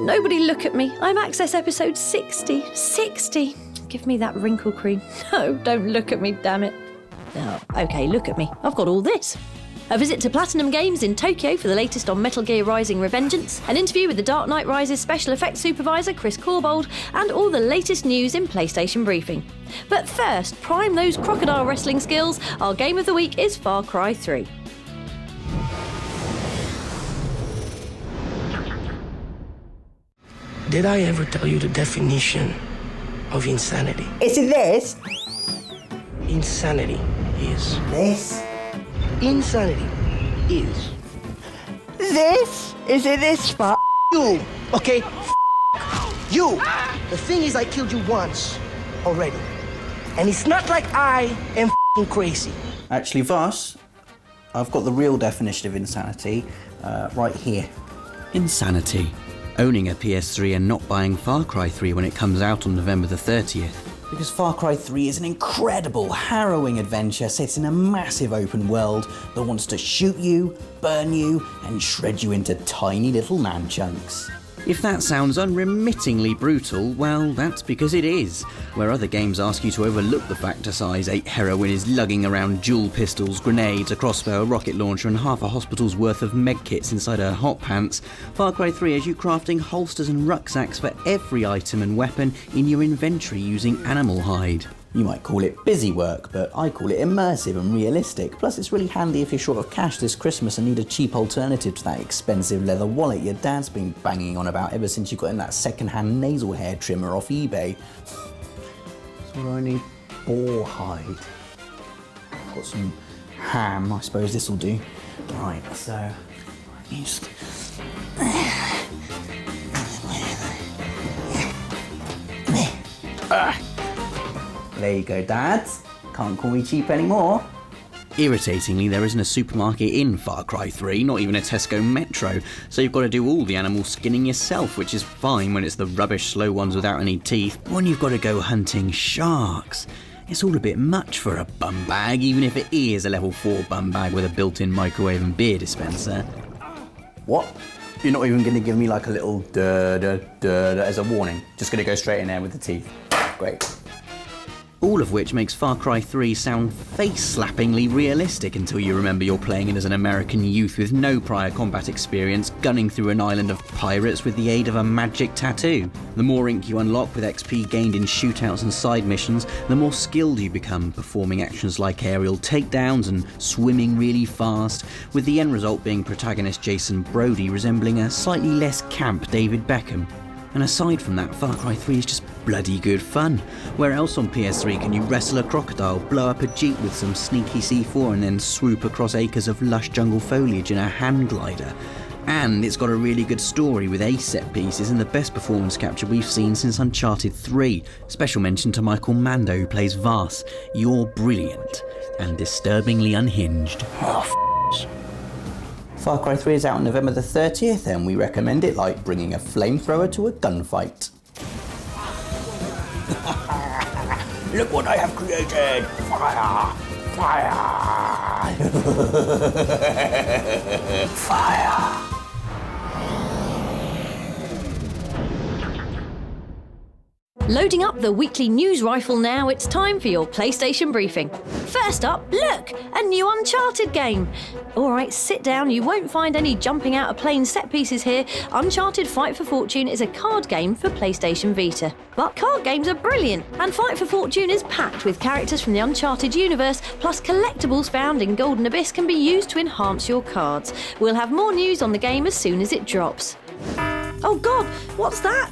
nobody look at me. I'm Access episode 60. 60. Give me that wrinkle cream. No, don't look at me, damn it. Oh, okay, look at me. I've got all this. A visit to Platinum Games in Tokyo for the latest on Metal Gear Rising Revengeance, an interview with the Dark Knight Rises special effects supervisor Chris Corbold, and all the latest news in PlayStation Briefing. But first, prime those crocodile wrestling skills. Our game of the week is Far Cry 3. Did I ever tell you the definition of insanity? Is it this? Insanity is. This? Insanity is. This? Is it this? F*** You, okay? You. The thing is, I killed you once already. And it's not like I am crazy. Actually, Voss, I've got the real definition of insanity right here. Insanity. Owning a PS3 and not buying Far Cry 3 when it comes out on November the 30th. Because Far Cry 3 is an incredible, harrowing adventure set in a massive open world that wants to shoot you, burn you, and shred you into tiny little man chunks. If that sounds unremittingly brutal, well, that's because it is. Where other games ask you to overlook the fact a size 8 heroine is lugging around dual pistols, grenades, a crossbow, a rocket launcher and half a hospital's worth of medkits inside her hot pants, Far Cry 3 has you crafting holsters and rucksacks for every item and weapon in your inventory using animal hide. You might call it busy work, but I call it immersive and realistic. Plus, it's really handy if you're short of cash this Christmas and need a cheap alternative to that expensive leather wallet your dad's been banging on about ever since you got him that second-hand nasal hair trimmer off eBay. So I need boar hide. Got some ham, I suppose this will do. Right, so just... There you go, Dad. Can't call me cheap anymore. Irritatingly, there isn't a supermarket in Far Cry 3, not even a Tesco Metro, so you've got to do all the animal skinning yourself, which is fine when it's the rubbish slow ones without any teeth. When you've got to go hunting sharks, it's all a bit much for a bum bag, even if it is a level 4 bum bag with a built-in microwave and beer dispenser. What? You're not even going to give me like a little duh as a warning? Just going to go straight in there with the teeth? Great. All of which makes Far Cry 3 sound face-slappingly realistic until you remember you're playing it as an American youth with no prior combat experience, gunning through an island of pirates with the aid of a magic tattoo. The more ink you unlock with XP gained in shootouts and side missions, the more skilled you become, performing actions like aerial takedowns and swimming really fast, with the end result being protagonist Jason Brody resembling a slightly less camp David Beckham. And aside from that, Far Cry 3 is just bloody good fun. Where else on PS3 can you wrestle a crocodile, blow up a jeep with some sneaky C4 and then swoop across acres of lush jungle foliage in a hand glider? And it's got a really good story with ace set pieces and the best performance capture we've seen since Uncharted 3. Special mention to Michael Mando who plays Voss. You're brilliant and disturbingly unhinged. Far Cry 3 is out on November the 30th and we recommend it like bringing a flamethrower to a gunfight. Look what I have created! Fire! Fire! Fire! Loading up the weekly news rifle now, it's time for your PlayStation briefing. First up, look, a new Uncharted game. Alright, sit down, you won't find any jumping out of plane set pieces here. Uncharted Fight for Fortune is a card game for PlayStation Vita. But card games are brilliant, and Fight for Fortune is packed with characters from the Uncharted universe, plus collectibles found in Golden Abyss can be used to enhance your cards. We'll have more news on the game as soon as it drops. Oh God, what's that?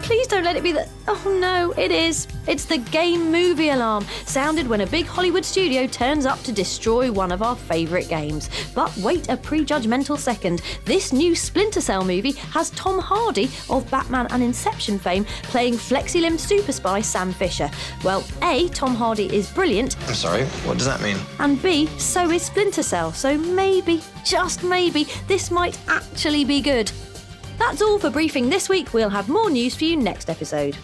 Please don't let it be the... Oh no, it is. It's the game movie alarm, sounded when a big Hollywood studio turns up to destroy one of our favourite games. But wait a prejudgmental second. This new Splinter Cell movie has Tom Hardy of Batman and Inception fame playing flexi-limbed super spy Sam Fisher. Well, A, Tom Hardy is brilliant. I'm sorry, what does that mean? And B, so is Splinter Cell. So maybe, just maybe, this might actually be good. That's all for briefing this week. We'll have more news for you next episode.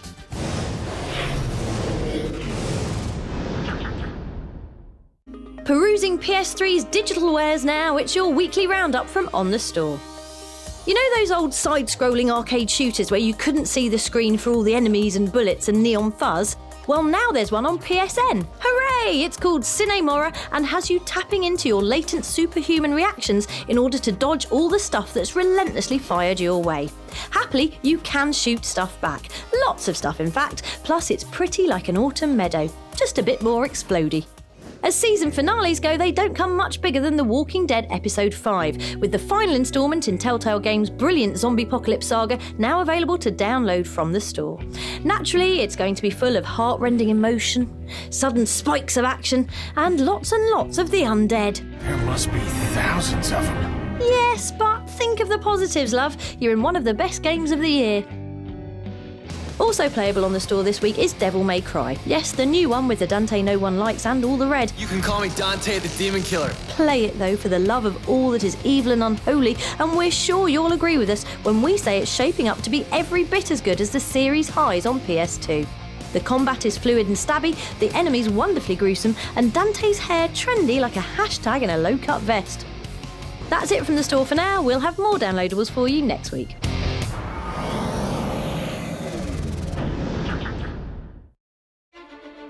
Perusing PS3's digital wares now, it's your weekly roundup from On The Store. You know those old side-scrolling arcade shooters where you couldn't see the screen for all the enemies and bullets and neon fuzz? Well, now there's one on PSN. Hooray! It's called Cinemora and has you tapping into your latent superhuman reactions in order to dodge all the stuff that's relentlessly fired your way. Happily, you can shoot stuff back. Lots of stuff, in fact. Plus, it's pretty like an autumn meadow. Just a bit more explodey. As season finales go, they don't come much bigger than The Walking Dead Episode 5, with the final instalment in Telltale Games' brilliant zombie-apocalypse saga now available to download from the store. Naturally, it's going to be full of heart-rending emotion, sudden spikes of action, and lots of the undead. There must be thousands of them. Yes, but think of the positives, love. You're in one of the best games of the year. Also playable on the store this week is Devil May Cry. Yes, the new one with the Dante no one likes and all the red. You can call me Dante the Demon Killer. Play it though for the love of all that is evil and unholy, and we're sure you'll agree with us when we say it's shaping up to be every bit as good as the series highs on PS2. The combat is fluid and stabby, the enemies wonderfully gruesome, and Dante's hair trendy like a hashtag in a low-cut vest. That's it from the store for now. We'll have more downloadables for you next week.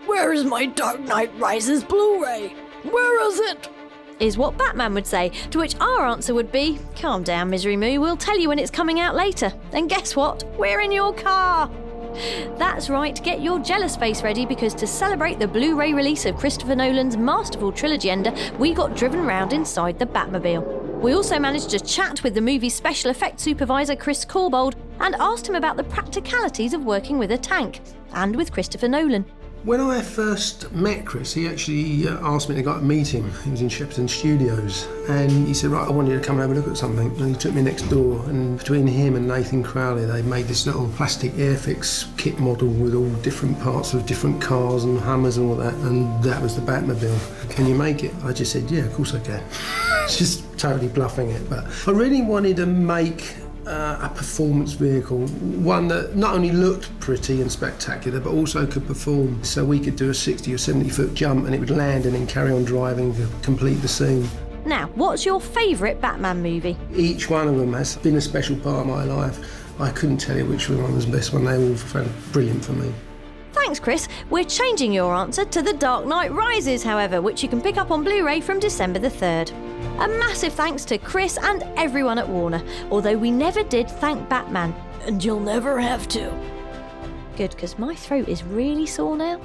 Where is my Dark Knight Rises Blu-ray? Where is it? Is what Batman would say, to which our answer would be, calm down, Misery Moo, we'll tell you when it's coming out later. And guess what? We're in your car! That's right, get your jealous face ready because to celebrate the Blu-ray release of Christopher Nolan's masterful trilogy ender, we got driven round inside the Batmobile. We also managed to chat with the movie's special effects supervisor Chris Corbold and asked him about the practicalities of working with a tank, and with Christopher Nolan. When I first met Chris, he actually asked me to go to a meeting. He was in Shepperton Studios, and he said, right, I want you to come and have a look at something. And he took me next door, and between him and Nathan Crowley, they made this little plastic Airfix kit model with all different parts of different cars and Hummers and all that, and that was the Batmobile. Can you make it? I just said, yeah, of course I can. Just totally bluffing it, but I really wanted to make a performance vehicle, one that not only looked pretty and spectacular but also could perform, so we could do a 60 or 70 foot jump and it would land and then carry on driving to complete the scene. Now, what's your favourite Batman movie? Each one of them has been a special part of my life. I couldn't tell you which one was the best one. They all felt brilliant for me. Thanks, Chris. We're changing your answer to The Dark Knight Rises, however, which you can pick up on Blu-ray from December the 3rd. A massive thanks to Chris and everyone at Warner, although we never did thank Batman. And you'll never have to. Good, because my throat is really sore now.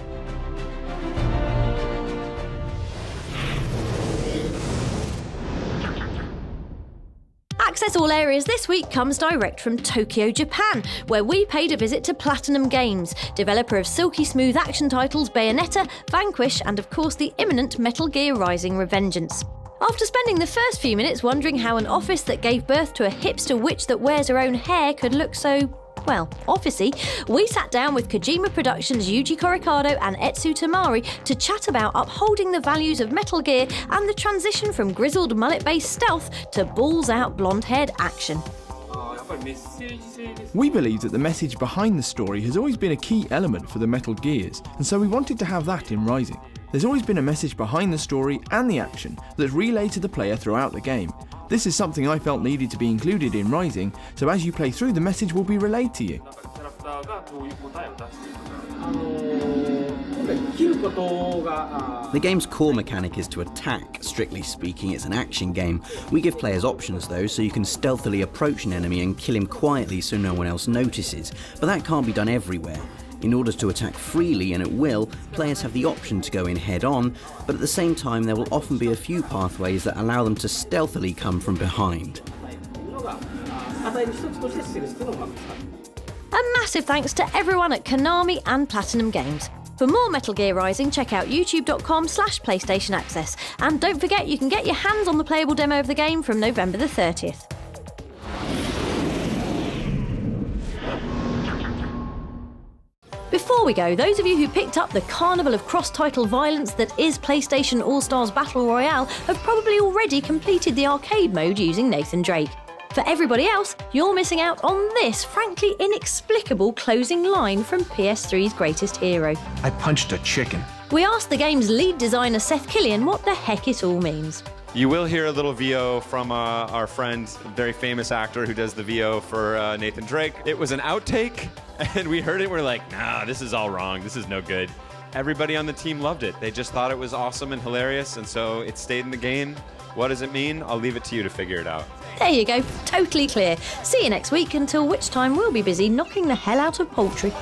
Access All Areas this week comes direct from Tokyo, Japan, where we paid a visit to Platinum Games, developer of silky smooth action titles Bayonetta, Vanquish, and of course the imminent Metal Gear Rising Revengeance. After spending the first few minutes wondering how an office that gave birth to a hipster witch that wears her own hair could look so, well, officey, we sat down with Kojima Productions' Yuji Korikado and Etsu Tamari to chat about upholding the values of Metal Gear and the transition from grizzled mullet-based stealth to balls-out blonde-haired action. We believe that the message behind the story has always been a key element for the Metal Gears, and so we wanted to have that in Rising. There's always been a message behind the story and the action that's relayed to the player throughout the game. This is something I felt needed to be included in Rising, so as you play through, the message will be relayed to you. The game's core mechanic is to attack. Strictly speaking, it's an action game. We give players options though, so you can stealthily approach an enemy and kill him quietly so no one else notices, but that can't be done everywhere. In order to attack freely and at will, players have the option to go in head-on, but at the same time there will often be a few pathways that allow them to stealthily come from behind. A massive thanks to everyone at Konami and Platinum Games. For more Metal Gear Rising, check out youtube.com/PlayStation Access. And don't forget you can get your hands on the playable demo of the game from November the 30th. Before we go, those of you who picked up the carnival of cross-title violence that is PlayStation All-Stars Battle Royale have probably already completed the arcade mode using Nathan Drake. For everybody else, you're missing out on this frankly inexplicable closing line from PS3's greatest hero. I punched a chicken. We asked the game's lead designer Seth Killian what the heck it all means. You will hear a little VO from our friend, very famous actor who does the VO for Nathan Drake. It was an outtake, and we heard it. We're like, nah, this is all wrong. This is no good. Everybody on the team loved it. They just thought it was awesome and hilarious, and so it stayed in the game. What does it mean? I'll leave it to you to figure it out. There you go, totally clear. See you next week, until which time we'll be busy knocking the hell out of poultry.